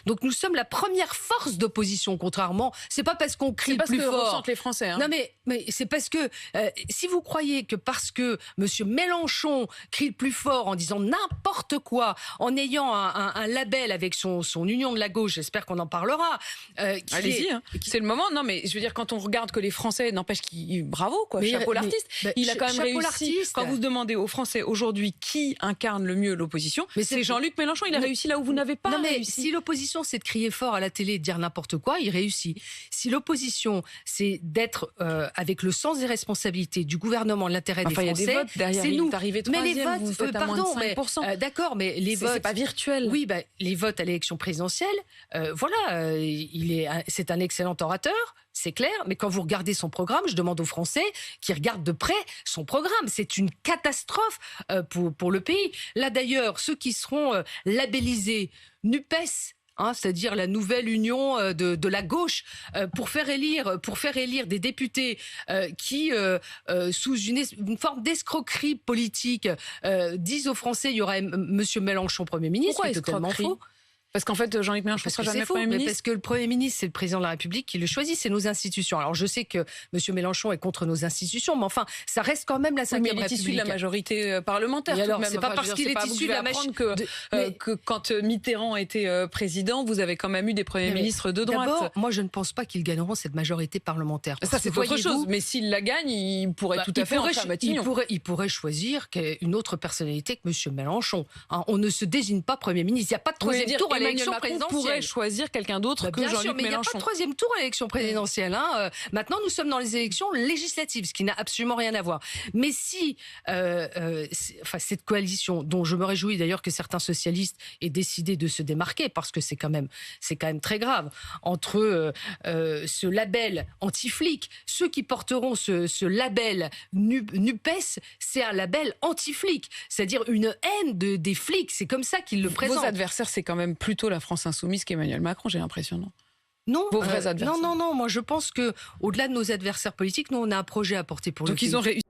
Donc nous sommes la première force d'opposition, contrairement. C'est pas parce qu'on crie plus fort. C'est parce que ressentent les Français. Hein. Non mais c'est parce que si vous croyez que parce que M. Mélenchon crie le plus fort en disant n'importe quoi, en ayant un label avec son union de la gauche, j'espère qu'on en parlera. Allez-y, c'est le moment. Non mais je veux dire, quand on regarde que les Français, n'empêche qu'il bravo quoi, chapeau l'artiste. Il a quand même réussi. Quand vous demandez aux Français aujourd'hui qui incarne le mieux l'opposition, c'est Jean-Luc Mélenchon. Il a réussi là où vous n'avez pas réussi. Si l'opposition c'est de crier fort à la télé et de dire n'importe quoi, il réussit. Si l'opposition c'est d'être avec le sens des responsabilités du gouvernement, de l'intérêt des Français, il y a des votes derrière, c'est nous. Mais les votes, vous faites pardon, d'accord, mais les votes, c'est pas virtuel. Oui, les votes à l'élection présidentielle, c'est un excellent orateur. C'est clair, mais quand vous regardez son programme, je demande aux Français qui regardent de près son programme. C'est une catastrophe pour le pays. Là d'ailleurs, ceux qui seront labellisés NUPES, c'est-à-dire la nouvelle union de la gauche, pour faire élire des députés qui, sous une forme d'escroquerie politique, disent aux Français il y aura Monsieur Mélenchon Premier ministre. Pourquoi c'est totalement faux. Parce qu'en fait, Jean-Luc Mélenchon ne sera jamais Premier ministre. Parce que le Premier ministre, c'est le président de la République qui le choisit, c'est nos institutions. Alors je sais que M. Mélenchon est contre nos institutions, mais enfin, ça reste quand même la Ve République. Il est issu de la majorité parlementaire. Et alors, c'est pas parce qu'il est issu de la majorité que quand Mitterrand était président, vous avez quand même eu des premiers ministres de droite. D'abord, moi je ne pense pas qu'ils gagneront cette majorité parlementaire. Ça c'est autre chose. Mais s'il la gagne, il pourrait tout à fait entrer à Matignon. Il pourrait choisir une autre personnalité que M. Mélenchon. On ne se désigne pas Premier ministre. Il n'y a pas de troisième tour à l'élection présidentielle. Pourrait choisir quelqu'un d'autre que Jean-Luc Mélenchon. Mais il n'y a pas de troisième tour à l'élection présidentielle. Maintenant, nous sommes dans les élections législatives, ce qui n'a absolument rien à voir. Mais si cette coalition, dont je me réjouis d'ailleurs que certains socialistes aient décidé de se démarquer, parce que c'est quand même très grave, entre ce label anti-flic, ceux qui porteront ce label NUPES, c'est un label anti-flic, c'est-à-dire une haine des flics. C'est comme ça qu'ils le présentent. Vos adversaires, c'est quand même plutôt la France insoumise qu'Emmanuel Macron, j'ai l'impression, non ? Non, vos vrais adversaires. Non. Moi, je pense que au-delà de nos adversaires politiques, nous, on a un projet à porter pour le pays. Donc, ils ont réussi.